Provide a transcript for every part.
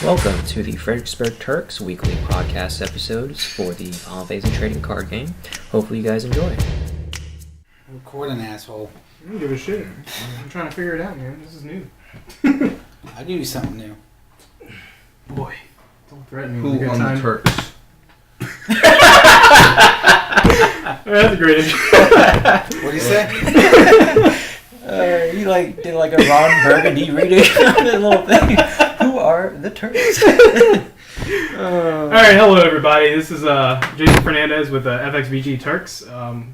Welcome to the Fredericksburg Turks weekly podcast episodes for the Holidays and Trading card game. Hopefully you guys enjoy. Recording, asshole. I don't give a shit. I'm trying to figure it out, man. This is new. I'll give you something new. Boy, don't threaten me. Who on the Turks? That's a great intro. What do you say? You did like a Ron Burgundy reading that little thing. Who are the Turks? Alright, hello everybody. This is Jason Fernandez with FXBG Turks.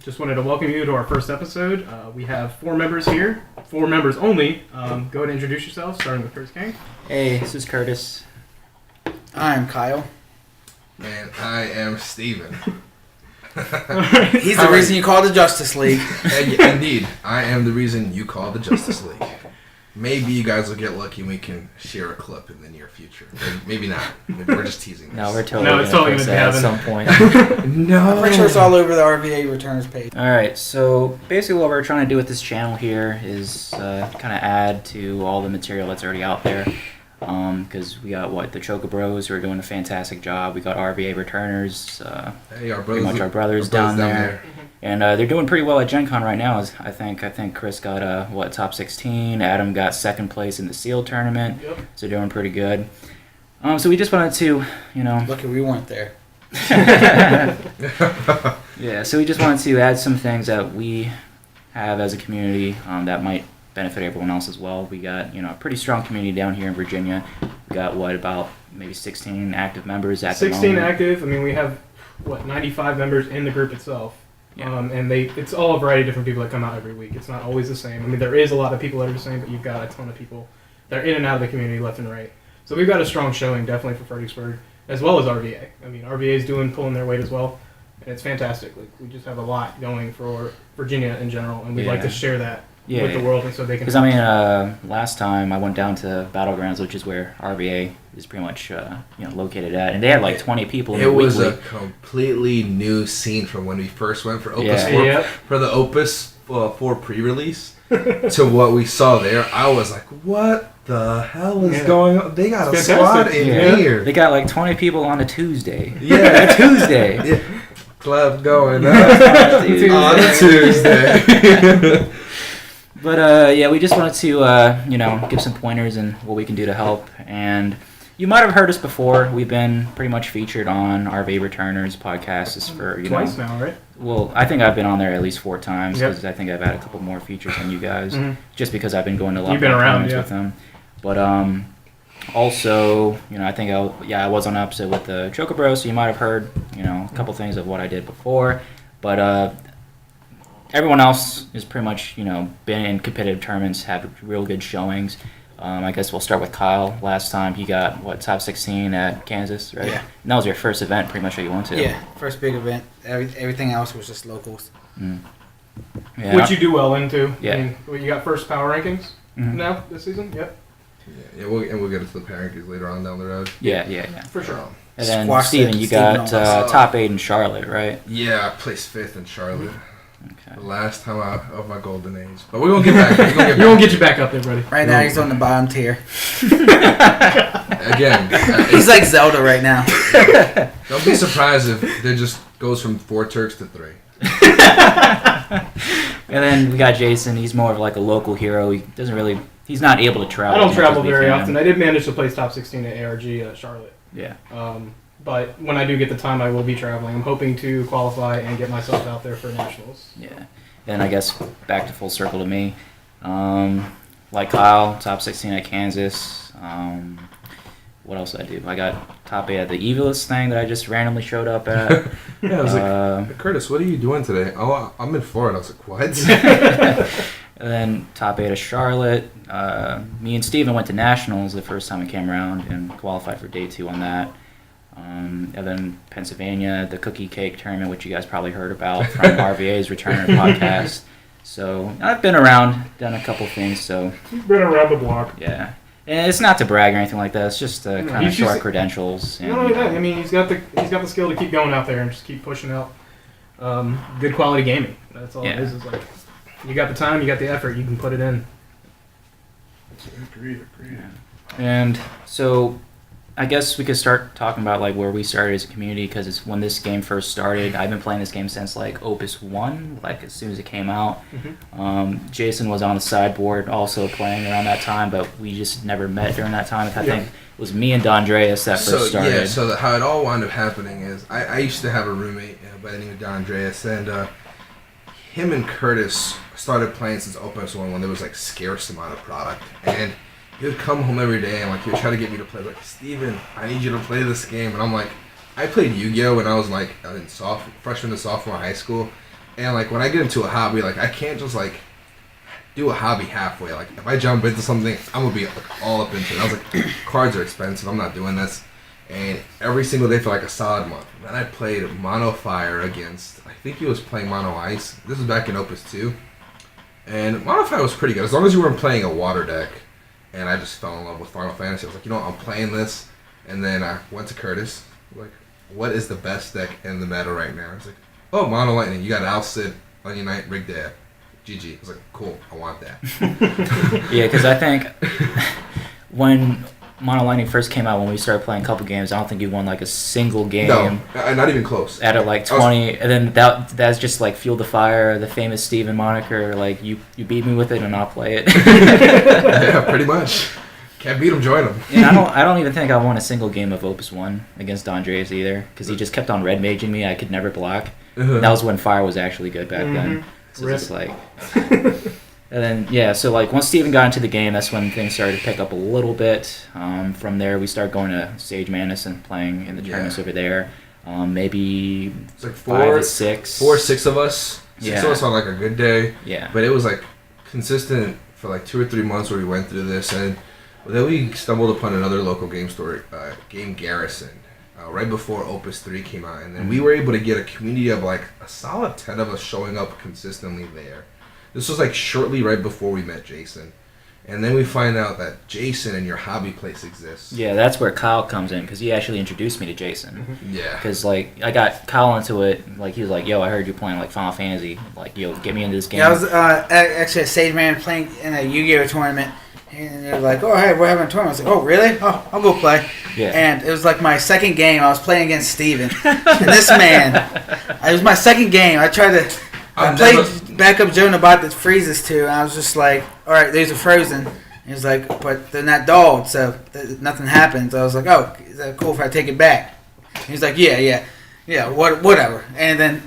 Just wanted to welcome you to our first episode. We have 4 members here. 4 members only. Go ahead and introduce yourself, starting with Curtis King. Hey, this is Curtis. I'm Kyle. And I am Steven. He's the reason you call the Justice League. Indeed, I am the reason you call the Justice League. Maybe you guys will get lucky and we can share a clip in the near future. Maybe not. Maybe we're just teasing this. No, we're totally it's totally going to happen at some point. No. I'm pretty sure it's all over the RVA returns page. Alright, so basically what we're trying to do with this channel here is kind of add to all the material that's already out there. Because we got, the Choco Bros who are doing a fantastic job. We got RVA returners, Hey, our pretty brothers, much our brothers down there. And they're doing pretty well at Gen Con right now. I think Chris got top 16. Adam got second place in the Seal tournament. Yep. So doing pretty good. So we just wanted to, Lucky we weren't there. yeah. So we just wanted to add some things that we have as a community that might benefit everyone else as well. We got a pretty strong community down here in Virginia. We got about maybe 16 active members at the moment. 16 active. I mean, we have 95 members in the group itself. Yeah. And it's all a variety of different people that come out every week. It's not always the same. I mean, there is a lot of people that are the same, but you've got a ton of people that are in and out of the community left and right. So we've got a strong showing definitely for Fredericksburg, as well as RVA. I mean, RVA is pulling their weight as well, and it's fantastic. We just have a lot going for Virginia in general, and we'd like to share that with the world, and so they can. Because last time I went down to Battlegrounds, which is where RVA is pretty much located at, and they had 20 people. It was a completely new scene from when we first went for Opus 4, for the Opus 4 pre-release to what we saw there. I was like, what the hell is going on? They got a squad in here. They got 20 people on a Tuesday. Yeah, a Tuesday. Yeah. Club going on a Tuesday. But we just wanted to give some pointers and what we can do to help. And you might have heard us before. We've been pretty much featured on RV Returners podcasts for twice now, right? Well, I think I've been on there at least 4 times because I think I've had a couple more features than you guys, just because I've been going to a lot of tournaments with them. But also, I think I was on an episode with the Choco Bros, so you might have heard a couple things of what I did before. But everyone else is pretty much, been in competitive tournaments, have real good showings. I guess we'll start with Kyle. Last time he got, top 16 at Kansas, right? Yeah. And that was your first event pretty much that you went to. Yeah, first big event. Everything else was just locals. Yeah. Which you do well into. Yeah. I mean, you got first power rankings now this season? Yep. Yeah, we'll get into the power rankings later on down the road. Yeah. For sure. And then, Steven, you got top 8 in Charlotte, right? Yeah, I placed 5th in Charlotte. Okay. The last time of my golden age. But we're going to get back. We're going to get you back up there, buddy. Right now he's on the bottom tier. Again. He's like Zelda right now. Don't be surprised if it just goes from 4 Turks to 3. And then we got Jason. He's more of a local hero. He's not able to travel. I don't travel very often. I did manage to place top 16 at ARG Charlotte. Yeah. But when I do get the time, I will be traveling. I'm hoping to qualify and get myself out there for nationals. Yeah. And I guess back to full circle to me. Like Kyle, top 16 at Kansas. What else did I do? I got top 8 at the Evilist thing that I just randomly showed up at. Yeah, I was like, Curtis, what are you doing today? Oh, I'm in Florida. I was like, what? And then top 8 at Charlotte. Me and Steven went to nationals the first time it came around and qualified for day 2 on that. And then Pennsylvania, the Cookie Cake Tournament, which you guys probably heard about from RVA's Returner podcast. So I've been around, done a couple things. So You've been around the block. Yeah, and it's not to brag or anything like that. It's just to kind of show our credentials. Not only that, I mean, he's got the skill to keep going out there and just keep pushing out good quality gaming. That's all it is. Is you got the time, you got the effort, you can put it in. Agreed. Yeah. And so I guess we could start talking about like where we started as a community, because it's when this game first started. I've been playing this game since like Opus 1, like as soon as it came out. Jason was on the sideboard also playing around that time, but we just never met during that time. I think it was me and D'Andreas that first started. Yeah, so how it all wound up happening is I used to have a roommate by the name of D'Andreas, and him and Curtis started playing since Opus 1 when there was like scarce amount of product, and he would come home every day and like he would try to get me to play. Like, Steven, I need you to play this game. And I'm like, I played Yu-Gi-Oh! When I was like in freshman to sophomore high school. And like when I get into a hobby, like I can't just like do a hobby halfway. Like if I jump into something, I'm gonna be like, all up into it. I was like, cards are expensive. I'm not doing this. And every single day for like a solid month. Then I played Mono Fire against, I think he was playing Mono Ice. This was back in Opus 2. And Mono Fire was pretty good as long as you weren't playing a water deck. And I just fell in love with Final Fantasy. I was like, you know what, I'm playing this. And then I went to Curtis. Like, what is the best deck in the meta right now? He's like, oh, Mono Lightning. You got Alcid, Onion Knight, Rig Dab. GG. I was like, cool, I want that. Yeah, because I think when Mono Lightning first came out, when we started playing a couple games, I don't think you won like a single game. No, not even close. At like 20, and then that's just like fueled the fire, the famous Steven moniker. Like you beat me with it, and I'll play it. Yeah, pretty much. Can't beat him, join him. And I don't even think I won a single game of Opus 1 against D'Andreas either, because he just kept on red maging me. I could never block. That was when fire was actually good back then. So it's like. And then, yeah, so, like, once Steven got into the game, that's when things started to pick up a little bit. From there, we started going to Sage Manus and playing in the tournaments over there. Maybe it's like 5 to 6. 4 or 6 of us. 6 of us on, like, a good day. Yeah. But it was, like, consistent for, like, 2 or 3 months where we went through this. And then we stumbled upon another local game store, Game Garrison, right before Opus 3 came out. And then we were able to get a community of, like, a solid 10 of us showing up consistently there. This was like shortly right before we met Jason. And then we find out that Jason and your hobby place exists. Yeah, that's where Kyle comes in, because he actually introduced me to Jason. Yeah. Because, like, I got Kyle into it. Like, he was like, yo, I heard you playing, like, Final Fantasy. Like, yo, get me into this game. Yeah, I was actually at Sage Man playing in a Yu-Gi-Oh! Tournament. And they're like, oh, hey, we're having a tournament. I was like, oh, really? Oh, I'll go play. Yeah. And it was like my second game. I was playing against Steven. And this man, it was my second game. I played backup Joe Nabat that freezes too, and I was just like, all right, these are frozen. He was like, but they're not dogged, so nothing happens. I was like, oh, is that cool if I take it back? He's like, yeah, whatever. And then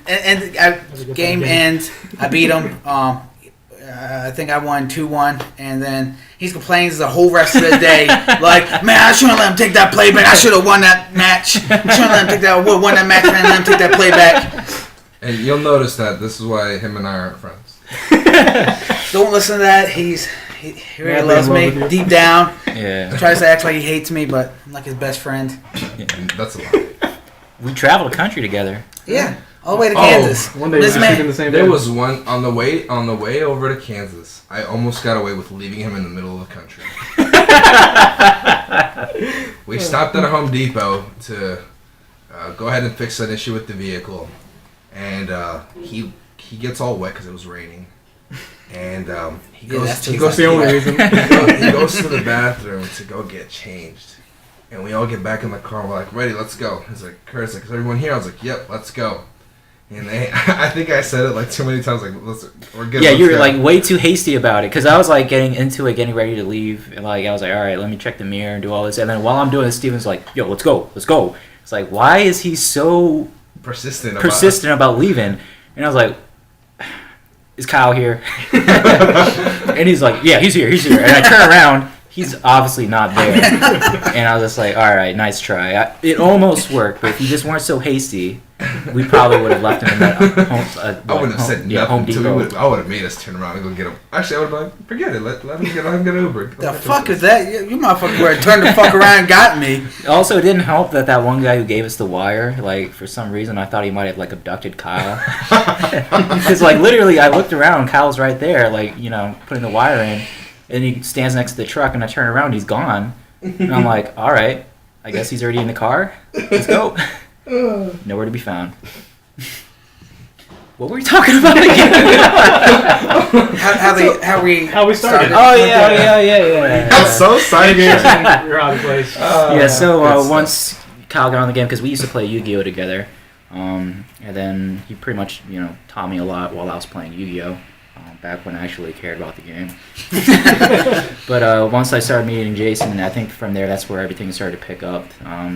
game ends. I beat him. I think I won 2-1, and then he complains the whole rest of the day, like, man, I shouldn't let him take that playback. I should have won that match. I shouldn't let him take that. Won that match, man. Let him take that playback. And you'll notice that this is why him and I aren't friends. Don't listen to that. He really loves me deep down. Yeah. He tries to act like he hates me, but I'm like his best friend. Yeah. That's a lie. We traveled the country together. Yeah, all the way to Kansas. One day we were in the same there was one on the way over to Kansas. I almost got away with leaving him in the middle of the country. We stopped at a Home Depot to go ahead and fix an issue with the vehicle. And he gets all wet because it was raining, and he goes to the bathroom to go get changed, and we all get back in the car. We're like, ready, let's go. He's like, Curtis, like, is everyone here? I was like, yep, let's go. And I think I said it like too many times, like, we're good. Yeah, you were like way too hasty about it, because I was like getting into it, getting ready to leave, and like I was like, all right, let me check the mirror and do all this, and then while I'm doing this, Steven's like, yo, let's go. It's like, why is he so persistent about leaving? And I was like, is Kyle here? And he's like, yeah, he's here. And I turn around, he's obviously not there. And I was just like, all right, nice try. It almost worked, but if you just weren't so hasty, we probably would have left him in that I wouldn't have said nothing. Home Depot. I would have made us turn around and go get him. Actually, I would have been like, forget it. Let him get Uber. The fuck is that? You motherfucker would have turned the fuck around and got me. Also, it didn't help that one guy who gave us the wire, like, for some reason, I thought he might have, like, abducted Kyle. Because, like, literally, I looked around, Kyle's right there, like, you know, putting the wire in, and he stands next to the truck, and I turn around, he's gone. And I'm like, all right, I guess he's already in the car. Let's go. Nowhere to be found. What were we talking about again? how we started. Oh yeah. I'm so excited. Your hobby place. Once Kyle got on the game, because we used to play Yu-Gi-Oh together, and then he pretty much taught me a lot while I was playing Yu-Gi-Oh. Back when I actually cared about the game. But once I started meeting Jason, I think from there that's where everything started to pick up.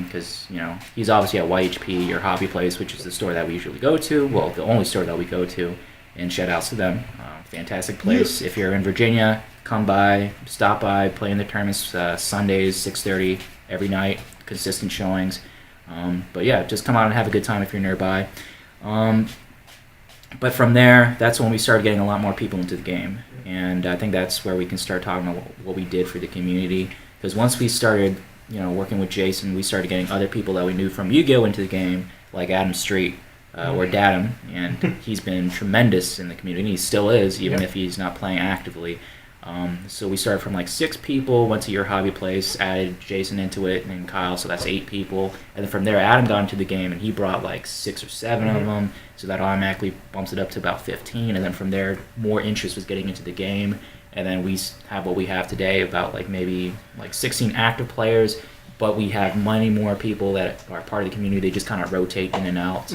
Because he's obviously at YHP, your hobby place, which is the store that we usually go to. Well, the only store that we go to. And shout outs to them. Fantastic place. If you're in Virginia, come by, stop by, play in the tournaments Sundays 6:30 every night. Consistent showings. But yeah, just come out and have a good time if you're nearby. But from there, that's when we started getting a lot more people into the game. And I think that's where we can start talking about what we did for the community. Because once we started, working with Jason, we started getting other people that we knew from Yu-Gi-Oh! Into the game, like Adam Street, or Datum. And he's been tremendous in the community. And he still is, even if he's not playing actively. So we started from like 6 people, went to your hobby place, added Jason into it, and then Kyle, so that's 8 people. And then from there, Adam got into the game, and he brought like 6 or 7 of them, so that automatically bumps it up to about 15. And then from there, more interest was getting into the game. And then we have what we have today, about like maybe like 16 active players, but we have many more people that are part of the community. They just kind of rotate in and out,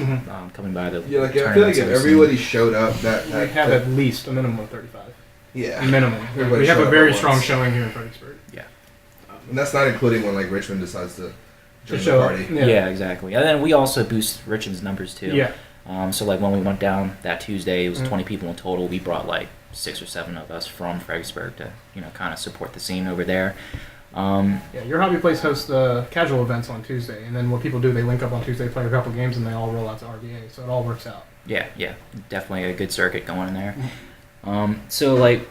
coming by the I feel like if everybody showed up, we have at least a minimum of 35. Yeah. Minimum. We have a very strong showing here in Fredericksburg. Yeah. And that's not including when like Richmond decides to join the show party. Yeah, exactly. And then we also boost Richmond's numbers too. Yeah. So like when we went down that Tuesday, it was 20 people in total. We brought like 6 or 7 of us from Fredericksburg to kind of support the scene over there. Your hobby place hosts casual events on Tuesday, and then what people do, they link up on Tuesday, play a couple games, and they all roll out to RVA. So it all works out. Yeah, definitely a good circuit going in there. So like,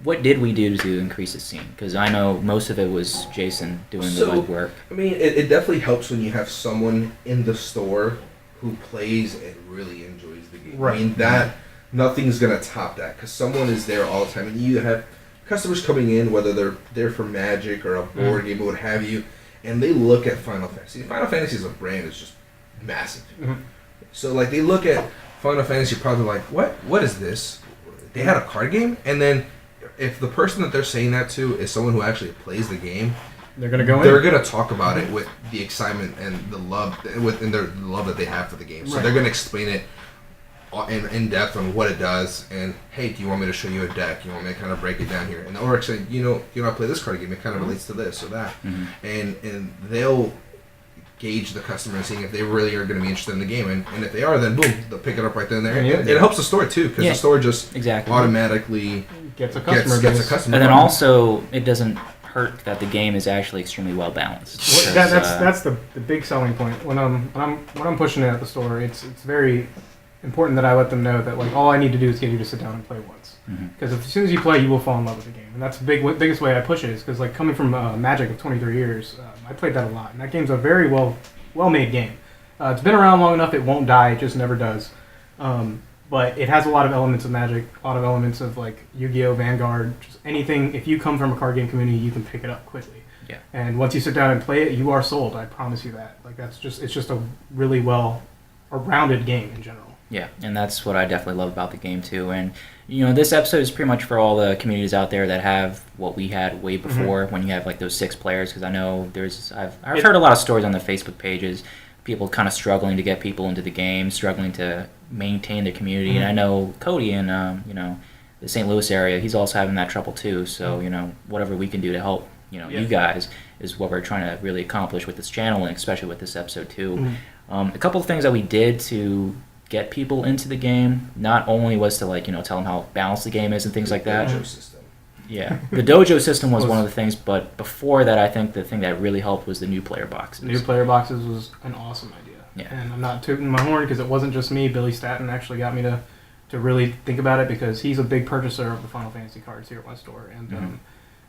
what did we do to increase the scene? Because I know most of it was Jason doing the legwork. I mean, it definitely helps when you have someone in the store who plays and really enjoys the game. Right. I mean, that nothing's gonna top that, because someone is there all the time, and you have customers coming in, whether they're there for Magic or a board game or what have you, and they look at Final Fantasy. Final Fantasy as a brand is just massive. So like, they look at Final Fantasy, probably like, what is this? They had a card game, and then if the person that they're saying that to is someone who actually plays the game, they're gonna go in. They're gonna talk about it with the excitement and the love, the love that they have for the game. So they're gonna explain it in depth on what it does, and hey, do you want me to show you a deck? You want me to kind of break it down here? And or say, I play this card game. It kind of relates to this or that, and they'll gauge the customer and seeing if they really are going to be interested in the game, and if they are, then boom, they'll pick it up right then and there. It helps the store too, because the store just automatically gets a customer. Gets a customer. And then also, it doesn't hurt that the game is actually extremely well balanced. That's the big selling point. When I'm pushing it at the store, it's very important that I let them know that like all I need to do is get you to sit down and play once. Because as soon as you play, you will fall in love with the game, and that's the biggest way I push it. Is because like coming from Magic of 23 years, I played that a lot, and that game's a very well-made game. It's been around long enough; it won't die. It just never does. But it has a lot of elements of Magic, a lot of elements of like Yu-Gi-Oh, Vanguard, just anything. If you come from a card game community, you can pick it up quickly. Yeah. And once you sit down and play it, you are sold. I promise you that. Like it's just a really well-rounded game in general. Yeah, and that's what I definitely love about the game too. And this episode is pretty much for all the communities out there that have what we had way before, when you have like those 6 players. Because I know I've heard a lot of stories on the Facebook pages, people kind of struggling to get people into the game, struggling to maintain their community. And I know Cody in the St. Louis area, he's also having that trouble too. So whatever we can do to help you guys is what we're trying to really accomplish with this channel, and especially with this episode too. A couple of things that we did to get people into the game, not only was to tell them how balanced the game is and things like that. Dojo system. Yeah, the dojo system was one of the things, but before that, I think the thing that really helped was the new player boxes. New player boxes was an awesome idea. Yeah. And I'm not tooting my horn because it wasn't just me. Billy Staton actually got me to really think about it, because he's a big purchaser of the Final Fantasy cards here at my store. And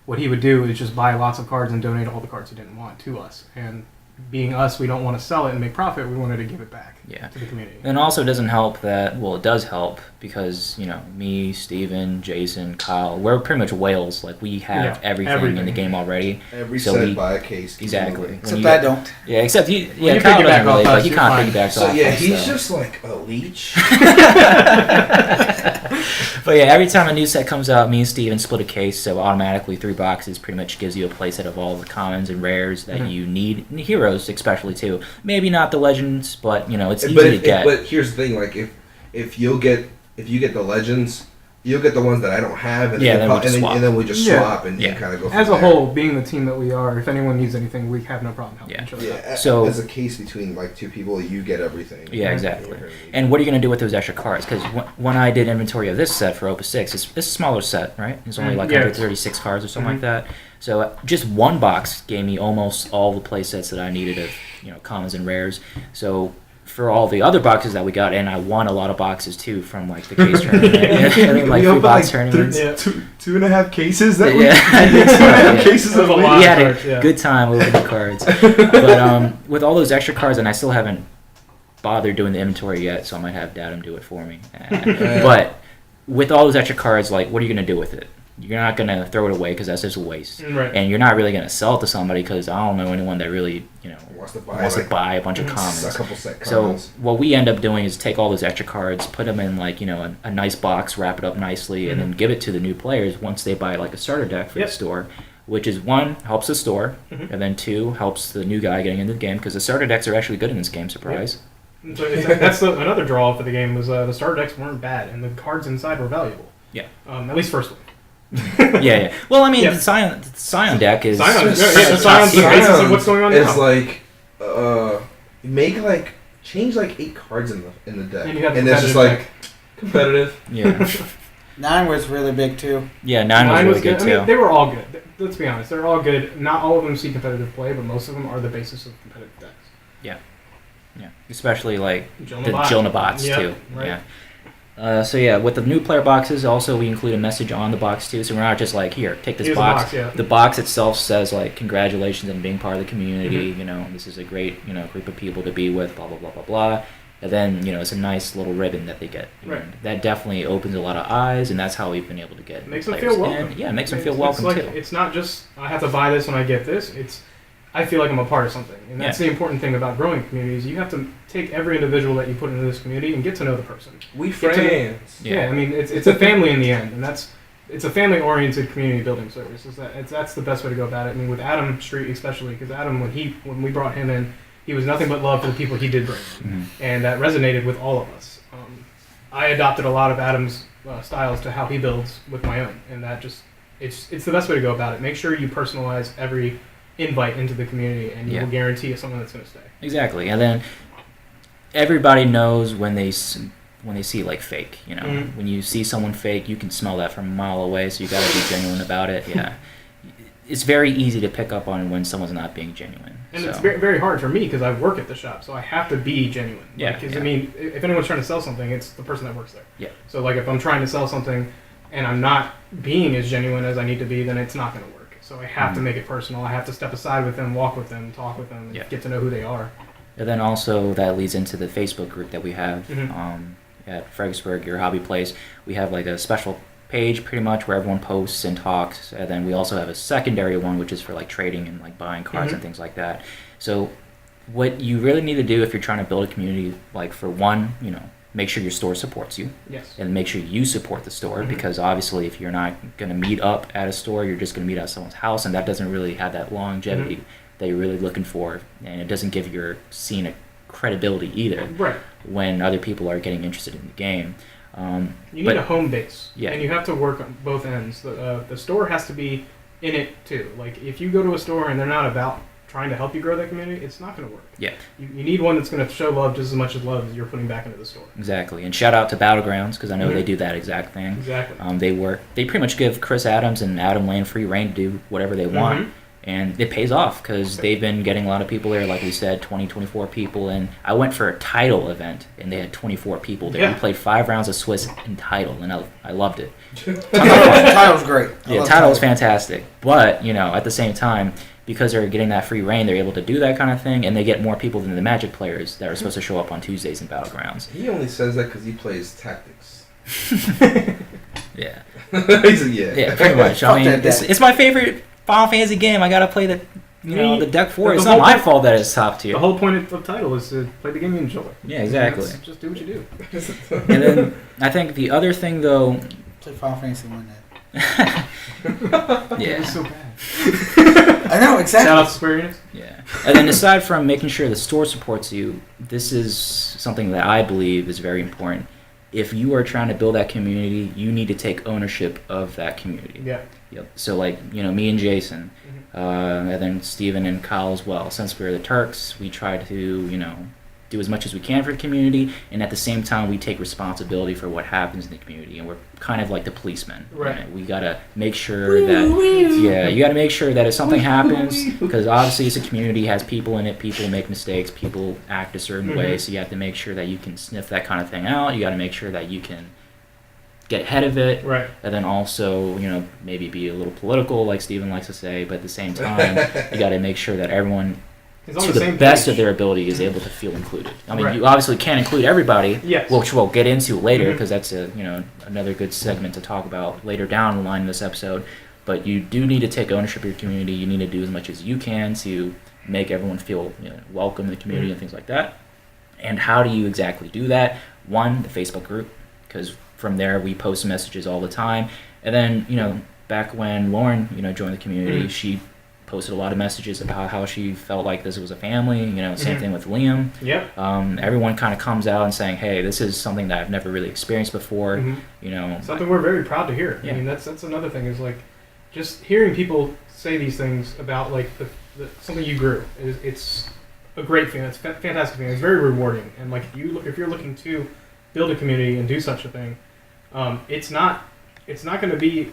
what he would do is just buy lots of cards and donate all the cards he didn't want to us. And being us, we don't want to sell it and make profit. We wanted to give it back to the community. And also it doesn't help that, well, it does help because, me, Steven, Jason, Kyle, we're pretty much whales. Like, we have everything in the game already. Every set buy a case. Exactly. Except I don't. Yeah, except Kyle doesn't really, but he can't piggyback off. So, yeah, he's just like a leech. But yeah, every time a new set comes out, me and Steven split a case, so automatically 3 boxes pretty much gives you a playset of all the commons and rares that you need, and heroes especially too. Maybe not the legends, but it's easy to get. But here's the thing, like if you get the legends, you'll get the ones that I don't have, and then we just swap and kind of go. As a whole, being the team that we are, if anyone needs anything, we have no problem helping each other. Yeah. So as a case between like 2 people, you get everything. Yeah, exactly. And what are you going to do with those extra cards? Because when I did inventory of this set for Opus 6, it's a smaller set, right? It's only like 136 cards or something like that. So just one box gave me almost all the play sets that I needed of commons and rares. So for all the other boxes that we got, and I won a lot of boxes too from like the case tournament. I think like 3 box tournaments. 2.5 cases that we had 2.5 cases of we had a good time over the cards. But with all those extra cards, and I still haven't bothered doing the inventory yet, so I might have Datum do it for me. But with all those extra cards, like, what are you going to do with it? You're not going to throw it away because that's just a waste. Right. And you're not really going to sell it to somebody because I don't know anyone that really, wants to buy a bunch of commons. A couple set commons. So what we end up doing is take all those extra cards, put them in like, a nice box, wrap it up nicely, and then give it to the new players once they buy like a starter deck for the store, which is 1, helps the store, and then 2, helps the new guy getting into the game because the starter decks are actually good in this game, surprise. Yep. So that's another draw for the game was the starter decks weren't bad and the cards inside were valuable. Yeah. At least first one. Yeah. Well, I mean, the Scion deck is... Sion's the basis of what's going on now. It's like, change like 8 cards in the deck. And it's just like, competitive. Yeah. 9 was really big too. Yeah, 9 was really good too. I mean, they were all good. Let's be honest. They're all good. Not all of them see competitive play, but most of them are the basis of competitive decks. Yeah. Yeah. Especially like Jill Nabots too. Right. Yeah. So with the new player boxes, also we include a message on the box too. So we're not just like, here, take this box. The box itself says like, congratulations on being part of the community. This is a great group of people to be with. Blah blah blah blah blah. And then it's a nice little ribbon that they get. Right. That definitely opens a lot of eyes, and that's how we've been able to get. Makes them feel welcome. Yeah, it makes them feel welcome too. It's not just I have to buy this when I get this. I feel like I'm a part of something, and that's the important thing about growing communities. You have to take every individual that you put into this community and get to know the person. We friends. I mean, it's a family in the end, and it's a family-oriented community building service. That's the best way to go about it. I mean, with Adam Street especially, because Adam, when we brought him in, he was nothing but love for the people he did bring, and that resonated with all of us. I adopted a lot of Adam's styles to how he builds with my own, and that it's the best way to go about it. Make sure you personalize every invite into the community, and you will guarantee it's something that's going to stay. Exactly, and then everybody knows when they see like fake. When you see someone fake, you can smell that from a mile away. So you got to be genuine about it. Yeah, it's very easy to pick up on when someone's not being genuine. And it's very, very hard for me because I work at the shop, so I have to be genuine. Because I mean, if anyone's trying to sell something, it's the person that works there. Yeah. So like, if I'm trying to sell something and I'm not being as genuine as I need to be, then it's not going to work. So I have to make it personal. I have to step aside with them, walk with them, talk with them, and get to know who they are. And then also that leads into the Facebook group that we have at Fredericksburg, your hobby place. We have like a special page pretty much where everyone posts and talks, and then we also have a secondary one which is for like trading and like buying cards and things like that. So what you really need to do if you're trying to build a community, like for one, make sure your store supports you. Yes. And make sure you support the store because obviously if you're not going to meet up at a store, you're just going to meet at someone's house, and that doesn't really have that longevity that you're really looking for, and it doesn't give your scene a credibility either. Right. When other people are getting interested in the game. You need a home base. Yeah. And you have to work on both ends. The store has to be in it too. Like if you go to a store and they're not about trying to help you grow that community, it's not going to work. Yeah. You need one that's going to show love just as much as love as you're putting back into the store. Exactly. And shout out to Battlegrounds because I know they do that exact thing. Exactly. They pretty much give Chris Adams and Adam Lane free reign to do whatever they want. And it pays off because they've been getting a lot of people there, like we said, 24 people. And I went for a title event, and they had 24 people there. We played 5 rounds of Swiss in title, and I loved it. Title's great. Yeah, title was fantastic. But, at the same time, because they're getting that free reign, they're able to do that kind of thing, and they get more people than the Magic players that are supposed to show up on Tuesdays in Battlegrounds. He only says that because he plays Tactics. Yeah. He's yeah. Yeah, pretty much. I mean, it's my favorite Final Fantasy game. I gotta play the deck for it. It's not my fault that it's top tier. The whole point of the title is to play the game you enjoy. Yeah, exactly. Just do what you do. And then I think the other thing, though... Play Final Fantasy 1 then. Yeah. It's so bad. I know, exactly. Shout out to Square Enix. Yeah. And then aside from making sure the store supports you, this is something that I believe is very important. If you are trying to build that community, you need to take ownership of that community. Yeah. Yep. So, me and Jason, and then Steven and Kyle as well. Since we're the Turks, we try to, do as much as we can for the community, and at the same time, we take responsibility for what happens in the community, and we're kind of like the policemen. Right. We gotta make sure that, you gotta make sure that if something happens, because obviously it's a community, has people in it, people make mistakes, people act a certain way, so you have to make sure that you can sniff that kind of thing out. You gotta make sure that you can get ahead of it, right? And then also, maybe be a little political, like Steven likes to say, but at the same time, you got to make sure that everyone, to the best of their ability, is able to feel included. I mean, you obviously can't include everybody, which we'll get into later, because that's another good segment to talk about later down the line in this episode. But you do need to take ownership of your community. You need to do as much as you can to make everyone feel welcome in the community and things like that. And how do you exactly do that? One, the Facebook group, because from there we post messages all the time. And then, back when Lauren, joined the community, she posted a lot of messages about how she felt like this was a family. Same thing with Liam. Yep. Everyone kind of comes out and saying, hey, this is something that I've never really experienced before. Something we're very proud to hear. Yeah. I mean, that's another thing, is just hearing people say these things about something you grew. It's a great feeling. It's a fantastic feeling. It's very rewarding. And if you're looking to build a community and do such a thing, it's not going to be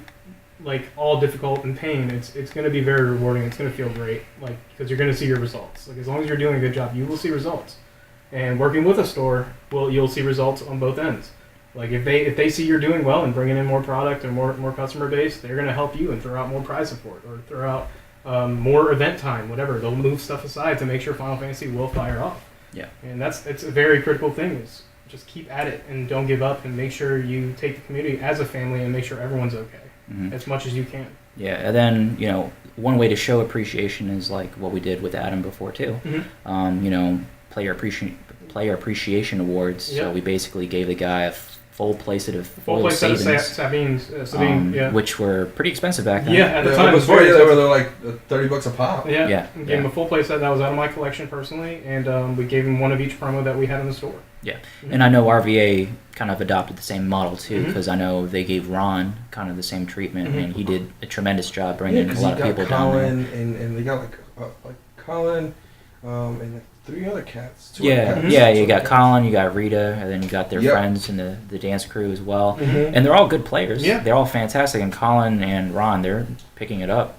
all difficult and pain. It's going to be very rewarding. It's going to feel great, because you're going to see your results. As long as you're doing a good job, you will see results. And working with a store, you'll see results on both ends. If they see you're doing well and bringing in more product and more customer base, they're going to help you and throw out more prize support or throw out more event time, whatever. They'll move stuff aside to make sure Final Fantasy will fire off. Yeah. And it's a very critical thing. Is just keep at it and don't give up, and make sure you take the community as a family and make sure everyone's okay as much as you can. Yeah, and then, one way to show appreciation is what we did with Adam before too. Player appreciation awards. Yep. So we basically gave the guy a full playset of Sabines, which were pretty expensive back then. Yeah, at the time. Before, they were like $30 a pop. Yeah. We gave him a full playset that was out of my collection personally, and we gave him one of each promo that we had in the store. Yeah, and I know RVA kind of adopted the same model too, because I know they gave Ron kind of the same treatment, and he did a tremendous job bringing a lot of people down there. And they got Colin, and 3 other cats. You got Colin, you got Rita, and then you got their friends and the dance crew as well. And they're all good players. Yeah. They're all fantastic, and Colin and Ron, they're picking it up.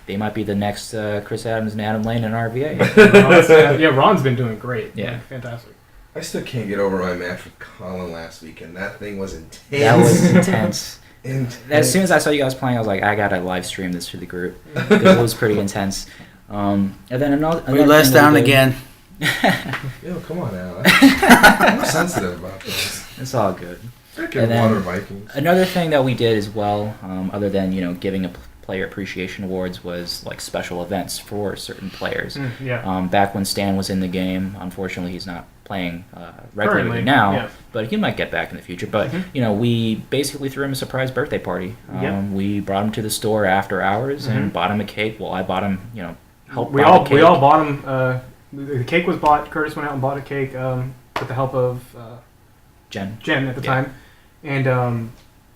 They might be the next Chris Adams and Adam Lane in RVA. Ron's been doing great. Yeah. Fantastic. I still can't get over my match with Colin last week, and that thing was intense. That was intense. As soon as I saw you guys playing, I was like, I gotta live stream this to the group, because it was pretty intense. And then another we let us down again. Yo, come on now. I'm sensitive about this. It's all good. And then Vikings. Another thing that we did as well, other than giving a player appreciation awards, was special events for certain players. Back when Stan was in the game, unfortunately he's not playing regularly now, but he might get back in the future. But we basically threw him a surprise birthday party. We brought him to the store after hours and bought him a cake. Well, I bought him, we all bought him. The cake was bought. Curtis went out and bought a cake with the help of Jen at the time, and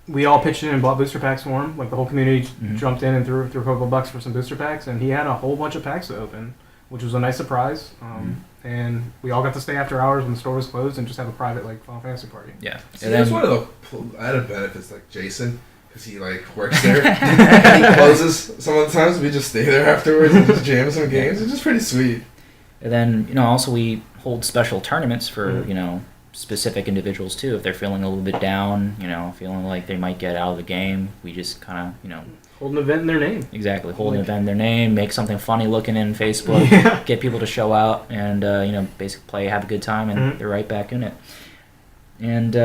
we all pitched in and bought booster packs for him. The whole community jumped in and threw a couple of bucks for some booster packs, and he had a whole bunch of packs to open, which was a nice surprise. And we all got to stay after hours when the store was closed and just have a private Final Fantasy party. Yeah. See, that's one of the added benefits, Jason, because he works there and he closes some of the times. We just stay there afterwards and just jam some games. It's just pretty sweet. And then also we hold special tournaments for specific individuals too. If they're feeling a little bit down, feeling like they might get out of the game, we just kind of, hold an event in their name. Exactly, hold an event in their name, make something funny looking in Facebook, get people to show out, and basically play, have a good time, and they're right back in it. And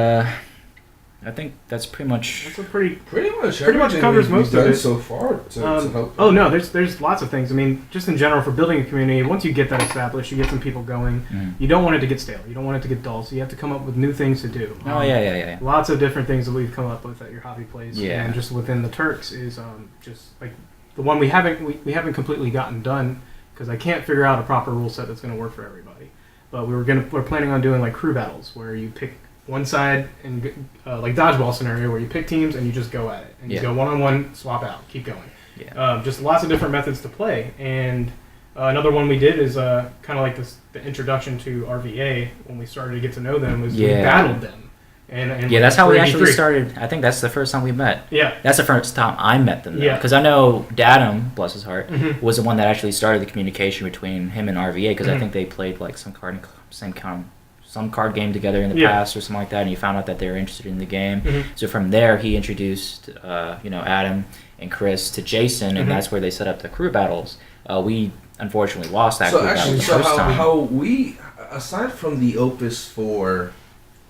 I think that's pretty much. That's a pretty much covers most of it so far. To help. Oh no, there's lots of things. I mean, just in general for building a community. Once you get that established, you get some people going. You don't want it to get stale. You don't want it to get dull. So you have to come up with new things to do. Yeah. Lots of different things that we've come up with at your hobby place. Yeah. And just within the Turks is just like the one we haven't completely gotten done because I can't figure out a proper rule set that's going to work for everybody. But we're planning on doing like crew battles where you pick one side and like dodgeball scenario where you pick teams and you just go at it and you go 1-on-1, swap out, keep going. Just lots of different methods to play. And another one we did is kind of like the introduction to RVA when we started to get to know them was we battled them. And that's how we actually started. I think that's the first time we met. Yeah, that's the first time I met them. Because I know Datum, bless his heart, was the one that actually started the communication between him and RVA because I think they played like some card game together in the past or something like that, and you found out that they were interested in the game. So from there, he introduced Adam and Chris to Jason, and that's where they set up the crew battles. We unfortunately lost that crew battle the first time. How we, aside from the Opus 4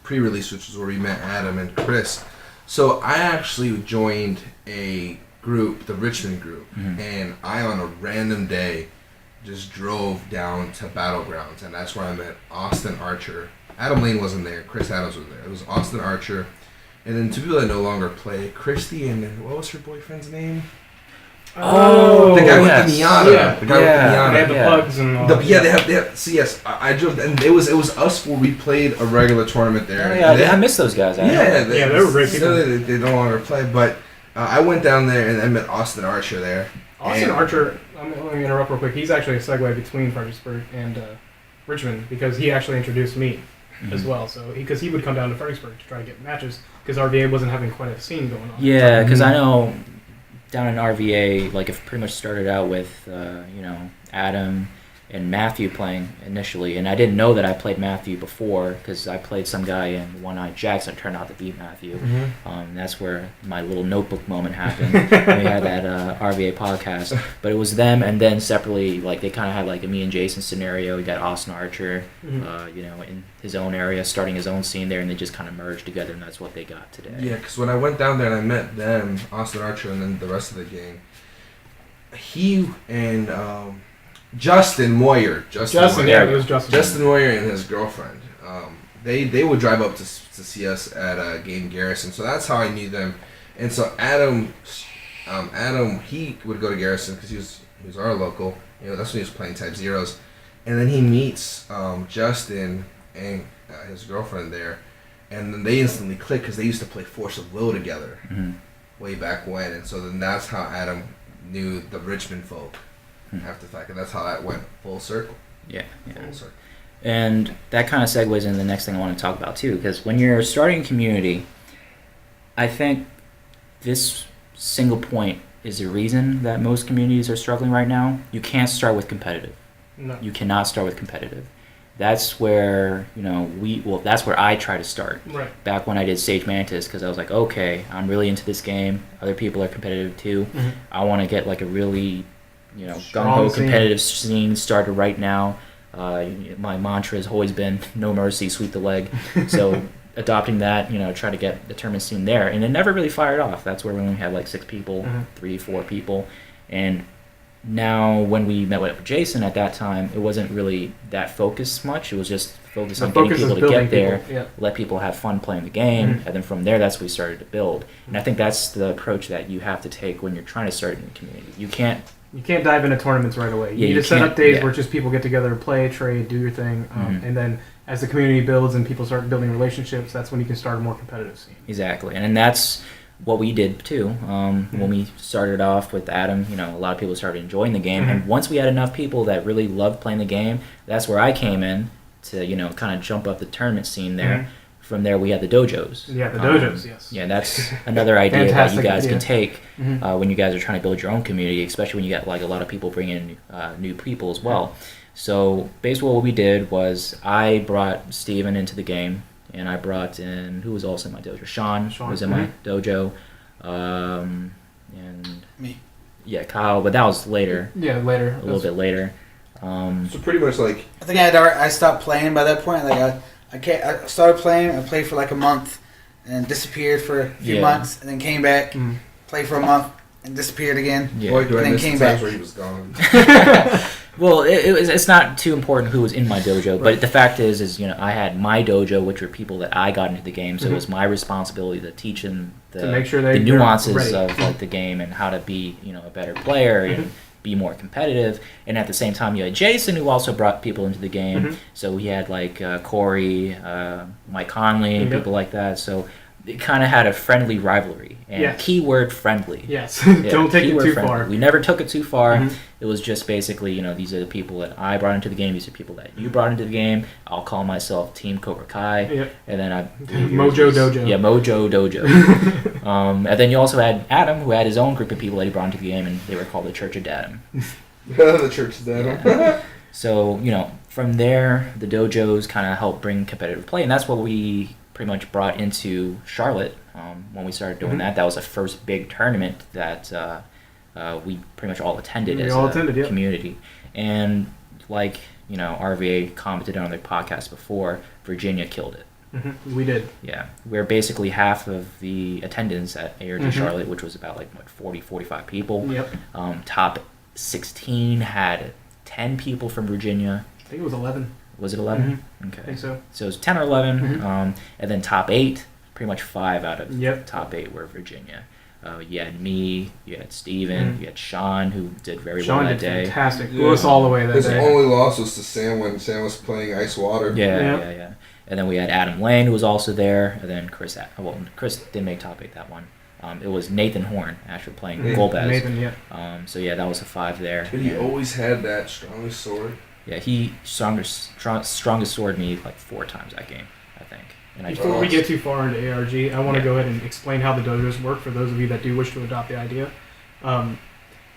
pre-release, which is where we met Adam and Chris, so I actually joined a group, the Richmond group, and I, on a random day, just drove down to Battlegrounds, and that's where I met Austin Archer. Adam Lane wasn't there. Chris Adams was there. It was Austin Archer. And then two people that no longer play, Christy and what was her boyfriend's name? Oh, the guy with the Miata. Yeah. The guy with the Miata. They had the plugs and all they have. So yes, I drove, and it was us where we played a regular tournament there. I miss those guys. They were great people. They no longer play, but I went down there and I met Austin Archer there. Austin Archer, let me interrupt real quick. He's actually a segue between Fredericksburg and Richmond because he actually introduced me as well. So because he would come down to Fredericksburg to try to get matches because RVA wasn't having quite a scene going on. Yeah, because I know down in RVA, like it pretty much started out with Adam and Matthew playing initially, and I didn't know that I played Matthew before because I played some guy in One Eye Jacks and turned out to beat Matthew. That's where my little notebook moment happened. We had that RVA podcast, but it was them, and then separately, like they kind of had like a me and Jason scenario. We got Austin Archer, in his own area, starting his own scene there, and they just kind of merged together, and that's what they got today. Yeah, because when I went down there and I met them, Austin Archer, and then the rest of the gang, he and Justin Moyer. It was Justin. Justin Moyer and his girlfriend. They would drive up to see us at Game Garrison, so that's how I knew them. And so Adam, he would go to Garrison because he was our local. That's when he was playing Type Zeros, and then he meets Justin and his girlfriend there, and then they instantly click because they used to play Force of Will together way back when, and so then that's how Adam knew the Richmond folk. After the fact, and that's how that went full circle. Yeah. Full circle. And that kind of segues into the next thing I want to talk about too, because when you're starting a community, I think this single point is the reason that most communities are struggling right now. You can't start with competitive. No. You cannot start with competitive. That's where that's where I try to start. Right. Back when I did Sage Mantis, because I was like, okay, I'm really into this game. Other people are competitive too. I want to get like a really gung-ho competitive scene started right now. My mantra has always been no mercy, sweep the leg. So adopting that, try to get the tournament scene there. And it never really fired off. That's where we only had like 6 people, 3-4 people. And now when we met with Jason at that time, it wasn't really that focused much. It was just focused on getting people to get there, let people have fun playing the game. And then from there, that's what we started to build. And I think that's the approach that you have to take when you're trying to start a new community. You can't dive into tournaments right away. You need to set up days where just people get together, play, trade, do your thing, and then as the community builds and people start building relationships, that's when you can start a more competitive scene. Exactly, and that's what we did too. When we started off with Adam, a lot of people started enjoying the game, and once we had enough people that really loved playing the game, that's where I came in to kind of jump up the tournament scene there. From there, we had the dojos. Yeah, the dojos, yes. Yeah, that's another idea that you guys can take when you guys are trying to build your own community, especially when you get like a lot of people bringing in new people as well. So basically what we did was I brought Steven into the game, and I brought in, who was also in my dojo? Sean was in mm-hmm. my dojo. And me. Yeah, Kyle, but that was later. Yeah, later. A little bit later. So pretty much like... I think I stopped playing by that point. Like I started playing, I played for like a month, and disappeared for a few months, and then came back, played for a month, and disappeared again. Yeah. Boy, do I miss the times where he was gone. Well, it's not too important who was in my dojo, but the fact is I had my dojo, which were people that I got into the game, so it was my responsibility to teach them to make sure the nuances of like the game and how to be a better player and be more competitive. And at the same time, you had Jason, who also brought people into the game. So we had like Corey, Mike Conley, people like that. So it kind of had a friendly rivalry. And keyword friendly. Yes. Don't take it too far. We never took it too far. It was just basically, these are the people that I brought into the game. These are people that you brought into the game. I'll call myself Team Cobra Kai. And then Mojo Dojo. Yeah, Mojo Dojo. And then you also had Adam, who had his own group of people that he brought into the game, and they were called the Church of Datum. The Church of Datum. Yeah. So, from there, the dojos kind of helped bring competitive play, and that's what we pretty much brought into Charlotte when we started doing that. That was the first big tournament that we pretty much all attended as a community. And like, RVA commented on their podcast before, Virginia killed it. We did. Yeah. We're basically half of the attendance at ARG Charlotte, which was about 40, 45 people. Yep. Top 16 had 10 people from Virginia. I think it was 11. Was it 11? Okay. I think so. So it was 10 or 11. And then top 8, pretty much 5 out of top 8 were Virginia. You had me, you had Steven, you had Sean, who did very well that day. Fantastic. Blew us all the way that day. His only loss was to Sam when Sam was playing Ice Water. Yeah. And then we had Adam Lane, who was also there. And then Chris didn't make top 8 that one. It was Nathan Horn actually playing Golbez. Nathan, So yeah, that was a 5 there. But he always had that strongest sword. Yeah, he strongest sword me like 4 times that game, I think. And before we get too far into ARG, I want to go ahead and explain how the dojos work for those of you that do wish to adopt the idea.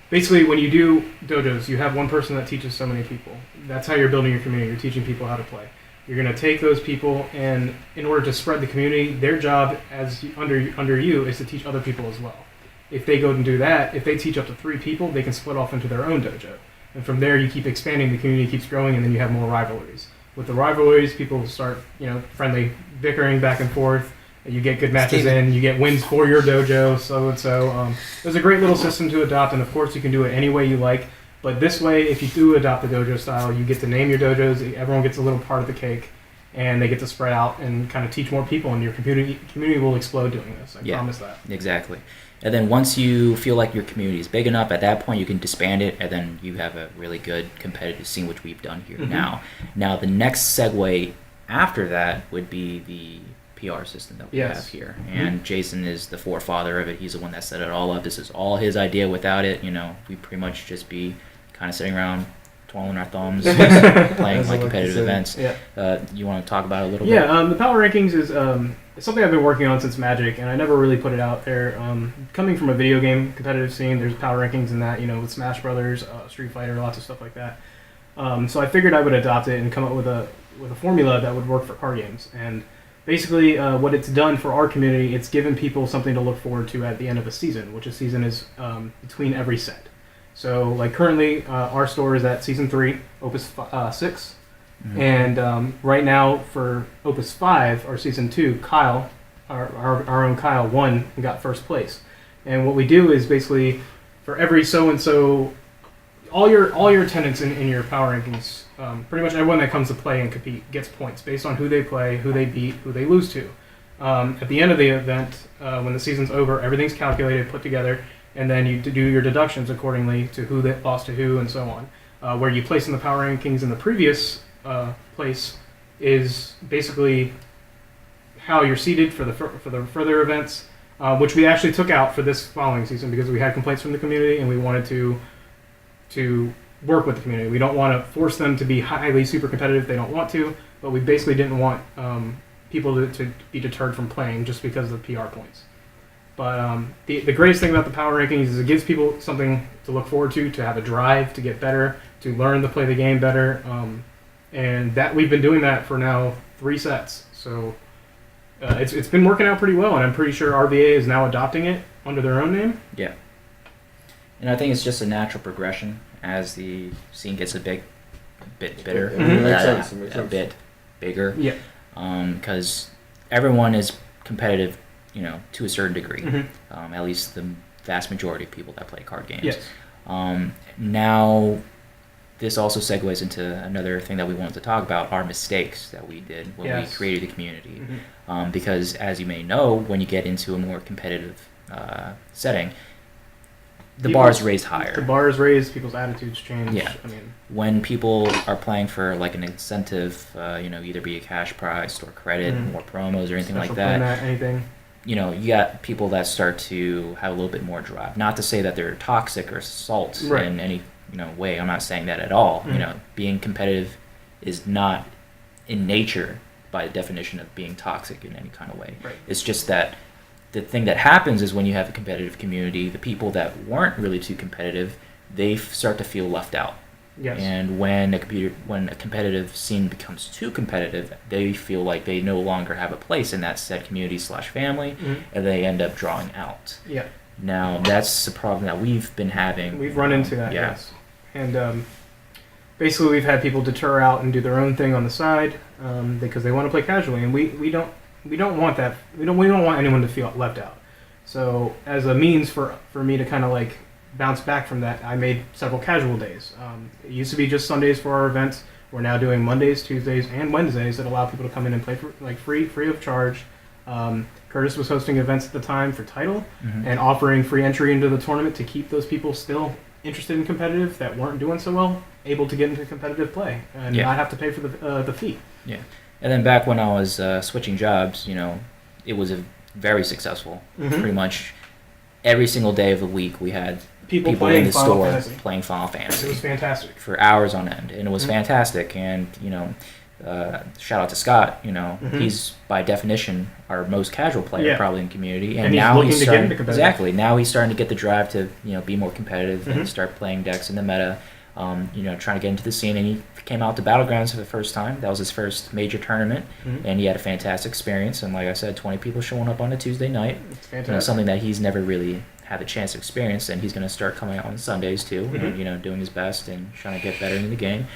Basically, when you do dojos, you have one person that teaches so many people. That's how you're building your community. You're teaching people how to play. You're going to take those people, and in order to spread the community, their job as under you is to teach other people as well. If they go and do that, if they teach up to 3 people, they can split off into their own dojo. And from there, you keep expanding, the community keeps growing, and then you have more rivalries. With the rivalries, people start, friendly bickering back and forth. You get good matches in, you get wins for your dojo, so. There's a great little system to adopt, and of course, you can do it any way you like. But this way, if you do adopt the dojo style, you get to name your dojos, everyone gets a little part of the cake, and they get to spread out and kind of teach more people, and your community will explode doing this. I promise that. Exactly. And then once you feel like your community is big enough, at that point you can disband it, and then you have a really good competitive scene, which we've done here now. Now, the next segue after that would be the PR system that we have here. And Jason is the forefather of it. He's the one that set it all up. This is all his idea. Without it, we'd pretty much just be kind of sitting around twirling our thumbs, playing like competitive events. You want to talk about it a little bit? Yeah, the power rankings is something I've been working on since Magic, and I never really put it out there. Coming from a video game competitive scene, there's power rankings in that, with Smash Brothers, Street Fighter, lots of stuff like that. So I figured I would adopt it and come up with a formula that would work for card games. And basically, what it's done for our community, it's given people something to look forward to at the end of a season, which a season is between every set. So, like currently, our store is at Season 3, Opus 6. And right now, for Opus 5, or Season 2, Kyle, our own Kyle, won and got first place. And what we do is basically, for every so-and-so, all your attendance in your power rankings, pretty much everyone that comes to play and compete gets points based on who they play, who they beat, who they lose to. At the end of the event, when the season's over, everything's calculated, put together, and then you do your deductions accordingly to who that lost to who and so on. Where you place in the power rankings in the previous place is basically how you're seated for the further events, which we actually took out for this following season because we had complaints from the community and we wanted to work with the community. We don't want to force them to be highly super competitive if they don't want to, but we basically didn't want people to be deterred from playing just because of the PR points. But the greatest thing about the power rankings is it gives people something to look forward to have a drive, to get better, to learn to play the game better. And that we've been doing that for now 3 sets. So it's been working out pretty well, and I'm pretty sure RVA is now adopting it under their own name. Yeah. And I think it's just a natural progression as the scene gets a bit bigger, a bit bigger. Yeah. Because everyone is competitive, to a certain degree. At least the vast majority of people that play card games. Yes. Now, this also segues into another thing that we wanted to talk about, our mistakes that we did when we created the community. Because, as you may know, when you get into a more competitive setting, the bar is raised higher. The bar is raised, people's attitudes change. Yeah. When people are playing for like an incentive, either be a cash prize, store credit, more promos, or anything Special like that. Format, anything. You got people that start to have a little bit more drive. Not to say that they're toxic or salt in any way. I'm not saying that at all. Being competitive is not in nature by the definition of being toxic in any kind of way. Right. It's just that the thing that happens is when you have a competitive community, the people that weren't really too competitive, they start to feel left out. Yes. And when a competitive scene becomes too competitive, they feel like they no longer have a place in that said community/family, and they end up drawing out. Yeah. Now, that's the problem that we've been having. We've run into that, yes. And basically we've had people deter out and do their own thing on the side because they want to play casually, and we don't want that. We don't want anyone to feel left out. So as a means for me to kind of like bounce back from that, I made several casual days. It used to be just Sundays for our events. We're now doing Mondays, Tuesdays, and Wednesdays that allow people to come in and play for like free of charge. Curtis was hosting events at the time for title and offering free entry into the tournament to keep those people still interested in competitive that weren't doing so well able to get into competitive play and not have to pay for the fee. Yeah. And then back when I was switching jobs, it was very successful. Pretty much every single day of the week we had people in the store playing Final Fantasy. It was fantastic. For hours on end. And it was fantastic. And, shout out to Scott, he's by definition our most casual player probably in community. And now he's starting to get into competitive. Exactly. Now he's starting to get the drive to, be more competitive and start playing decks in the meta. Trying to get into the scene, and he came out to Battlegrounds for the first time. That was his first major tournament, and he had a fantastic experience. And like I said, 20 people showing up on a Tuesday night. It's fantastic. Something that he's never really had the chance to experience, and he's going to start coming out on Sundays too, and doing his best and trying to get better in the game.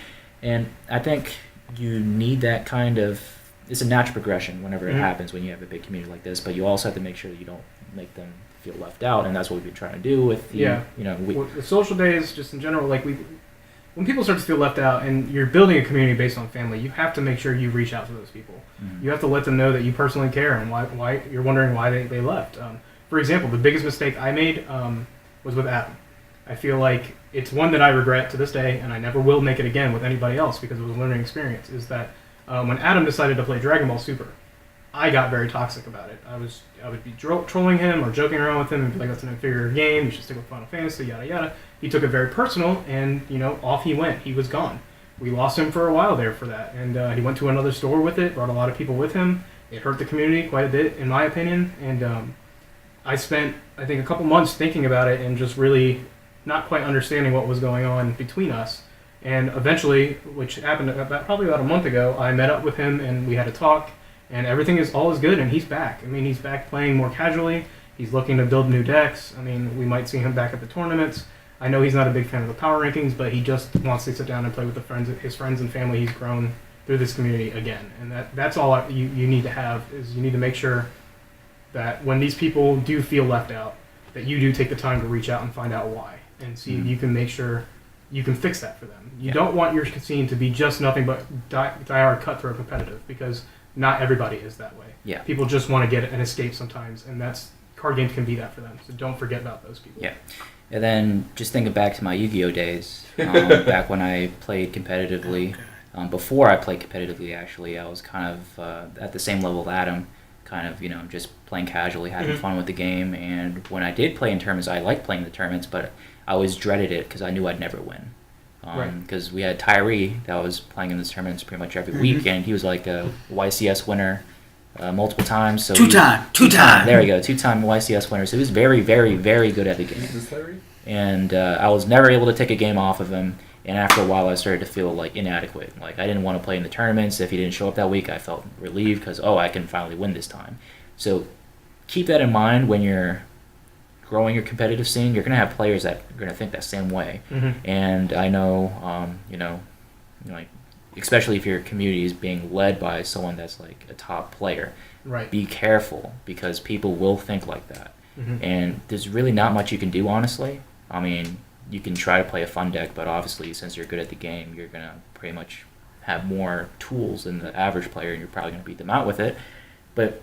And I think you need that kind of. It's a natural progression whenever it happens when you have a big community like this, but you also have to make sure that you don't make them feel left out, and that's what we've been trying to do with the the social days, just in general, like when people start to feel left out and you're building a community based on family, you have to make sure you reach out to those people. You have to let them know that you personally care and why you're wondering why they left. For example, the biggest mistake I made was with Adam. I feel like it's one that I regret to this day, and I never will make it again with anybody else because it was a learning experience, is that when Adam decided to play Dragon Ball Super, I got very toxic about it. I would be trolling him or joking around with him and be like, that's an inferior game, you should stick with Final Fantasy, yada yada. He took it very personal, and off he went. He was gone. We lost him for a while there for that, and he went to another store with it, brought a lot of people with him. It hurt the community quite a bit, in my opinion, and I spent, I think, a couple months thinking about it and just really not quite understanding what was going on between us. And eventually, which happened probably about a month ago, I met up with him and we had a talk, and everything is good, and he's back. I mean, he's back playing more casually. He's looking to build new decks. I mean, we might see him back at the tournaments. I know he's not a big fan of the power rankings, but he just wants to sit down and play with his friends and family he's grown through this community again. And that's all you need to have, is you need to make sure that when these people do feel left out, that you do take the time to reach out and find out why, and see if you can make sure you can fix that for them. You don't want your scene to be just nothing but die-hard cutthroat competitive, because not everybody is that way. Yeah. People just want to get an escape sometimes, and card games can be that for them. So don't forget about those people. Yeah. And then just thinking back to my Yu-Gi-Oh days, back when I played competitively. Before I played competitively, actually, I was kind of at the same level as Adam, kind of, just playing casually, having fun with the game. And when I did play in tournaments, I liked playing the tournaments, but I always dreaded it because I knew I'd never win. Because we had Tyree that was playing in these tournaments pretty much every week, and he was like a YCS winner multiple times. So two-time. There you go, two-time YCS winner. So he was very, very, very good at the game. And I was never able to take a game off of him. And after a while, I started to feel like inadequate. Like I didn't want to play in the tournaments. If he didn't show up that week, I felt relieved because, I can finally win this time. So keep that in mind when you're growing your competitive scene. You're going to have players that are going to think that same way. And I know, like, especially if your community is being led by someone that's like a top player, right? Be careful because people will think like that. And there's really not much you can do, honestly. I mean, you can try to play a fun deck, but obviously since you're good at the game, you're going to pretty much have more tools than the average player, and you're probably going to beat them out with it. But,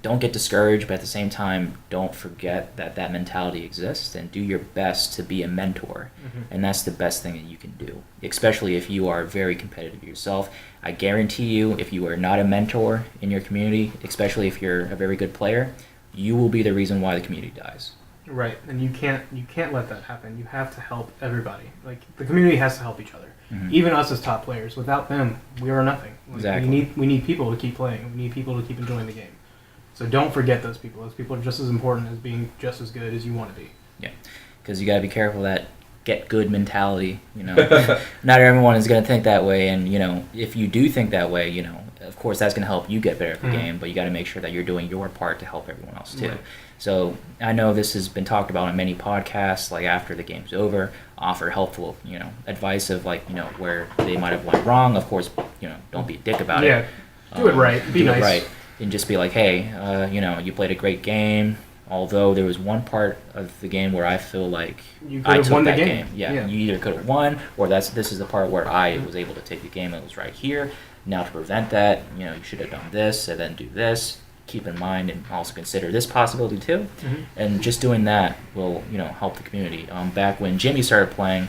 don't get discouraged, but at the same time, don't forget that mentality exists, and do your best to be a mentor. And that's the best thing that you can do, especially if you are very competitive yourself. I guarantee you, if you are not a mentor in your community, especially if you're a very good player, you will be the reason why the community dies. Right, and you can't let that happen. You have to help everybody. Like, the community has to help each other. Even us as top players. Without them, we are nothing. Like, exactly. We need people to keep playing. We need people to keep enjoying the game. So don't forget those people. Those people are just as important as being just as good as you want to be. Yeah, because you got to be careful that get good mentality. Not everyone is going to think that way, and if you do think that way, of course that's going to help you get better at the game. But you got to make sure that you're doing your part to help everyone else too. Right. So I know this has been talked about on many podcasts. Like after the game's over, offer helpful, advice of where they might have went wrong. Of course, don't be a dick about it. Yeah, do it right. Be nice. It right. And just be like, hey, you played a great game. Although there was one part of the game where I feel like I took that game. Yeah, you either could have won, or this is the part where I was able to take the game. It was right here. Now to prevent that, you should have done this and then do this. Keep in mind and also consider this possibility too. And just doing that will, help the community. Back when Jimmy started playing,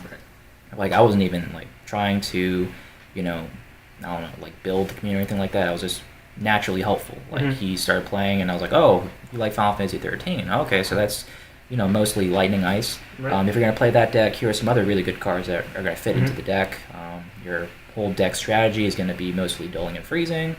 like I wasn't even like trying to, I don't know, like build the community or anything like that. I was just naturally helpful. Like he started playing and I was like, oh, you like Final Fantasy 13. Okay, so that's mostly Lightning Ice. Right. If you're going to play that deck, here are some other really good cards that are going to fit into the deck. Your whole deck strategy is going to be mostly Dueling and Freezing.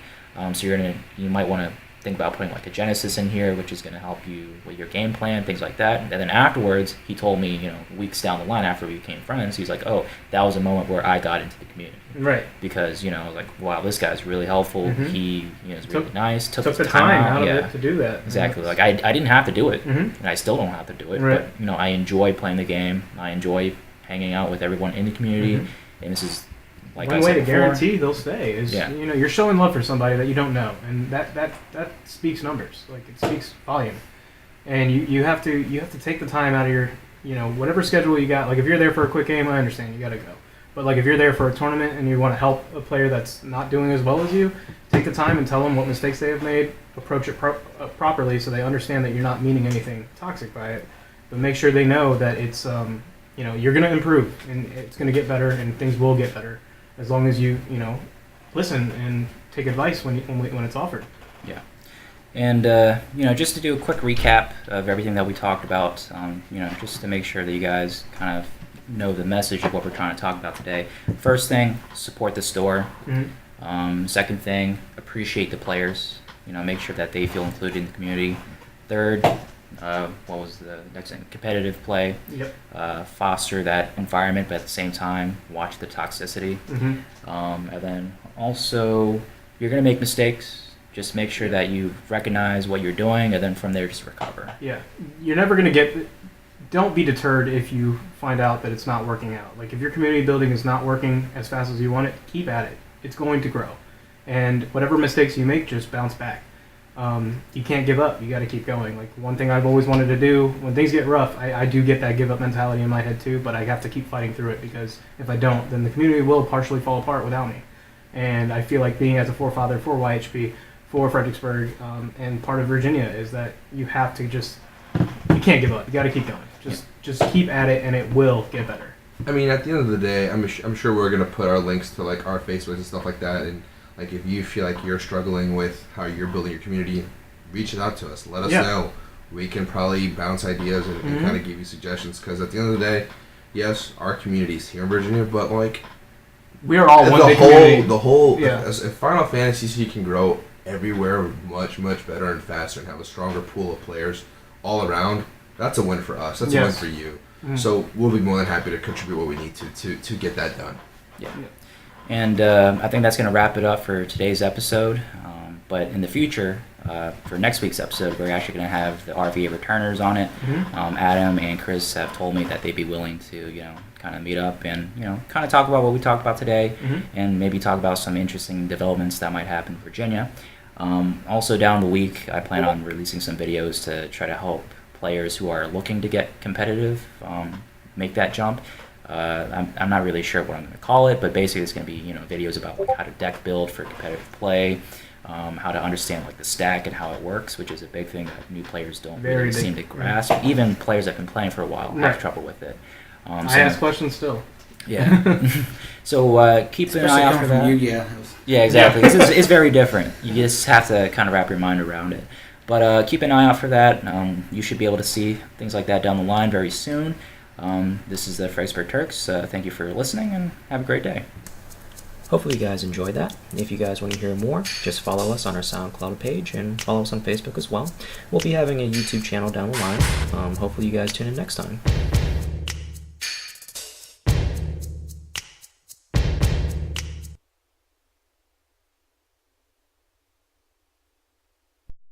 So you might want to think about putting like a Genesis in here, which is going to help you with your game plan, things like that. And then afterwards, he told me, weeks down the line after we became friends, he's like, oh, that was a moment where I got into the community. Right. Because, I was like, wow, this guy's really helpful. He is really nice. Took the time out of it to do that. Exactly. Like, I didn't have to do it, and I still don't have to do it. Right. But, I enjoy playing the game. I enjoy hanging out with everyone in the community. And this is, like one way to guarantee they'll stay is you're showing love for somebody that you don't know, and that speaks numbers. Like it speaks volume, and you have to take the time out of your whatever schedule you got. Like if you're there for a quick game, I understand you got to go, but like if you're there for a tournament and you want to help a player that's not doing as well as you, take the time and tell them what mistakes they have made. Approach it properly so they understand that you're not meaning anything toxic by it, but make sure they know that it's you're going to improve and it's going to get better and things will get better. As long as you listen and take advice when it's offered. Yeah, and just to do a quick recap of everything that we talked about, just to make sure that you guys kind of know the message of what we're trying to talk about today. First thing, support the store. Second thing, appreciate the players. Make sure that they feel included in the community. Third, what was the next thing? Competitive play. Yep. Foster that environment, but at the same time, watch the toxicity. And then also, you're going to make mistakes. Just make sure that you recognize what you're doing, and then from there, just recover. Yeah. You're never going to don't be deterred if you find out that it's not working out. Like, if your community building is not working as fast as you want it, keep at it. It's going to grow. And whatever mistakes you make, just bounce back. You can't give up. You got to keep going. Like one thing I've always wanted to do when things get rough, I do get that give up mentality in my head too, but I have to keep fighting through it because if I don't, then the community will partially fall apart without me. And I feel like being as a forefather for YHP, for Fredericksburg, and part of Virginia is that you have to you can't give up. You got to keep going. Just keep at it and it will get better. I mean, at the end of the day, I'm sure we're going to put our links to like our Facebooks and stuff like that, and like if you feel like you're struggling with how you're building your community, reach out to us. Let us know. We can probably bounce ideas and kind of give you suggestions. Because at the end of the day, yes, our community's here in Virginia, but like we are all one big community. If Final Fantasy can grow everywhere much, much better and faster and have a stronger pool of players all around, that's a win for us. That's a win for you. So we'll be more than happy to contribute what we need to get that done. Yeah. And I think that's going to wrap it up for today's episode. But in the future, for next week's episode, we're actually going to have the RVA returners on it. Adam and Chris have told me that they'd be willing to, kind of meet up and, kind of talk about what we talked about today and maybe talk about some interesting developments that might happen in Virginia. Also down the week, I plan on releasing some videos to try to help players who are looking to get competitive make that jump. I'm not really sure what I'm going to call it, but basically it's going to be videos about like how to deck build for competitive play, how to understand like the stack and how it works, which is a big thing that new players don't really seem to grasp. Even players that have been playing for a while have trouble with it. I ask questions still. Yeah. So keep an eye out for that. Yeah, exactly. It's very different. You just have to kind of wrap your mind around it. But keep an eye out for that. You should be able to see things like that down the line very soon. This is the FXBG Turks. Thank you for listening and have a great day. Hopefully you guys enjoyed that. If you guys want to hear more, just follow us on our Soundcloud page and follow us on Facebook as well. We'll be having a YouTube channel down the line. Hopefully you guys tune in next time.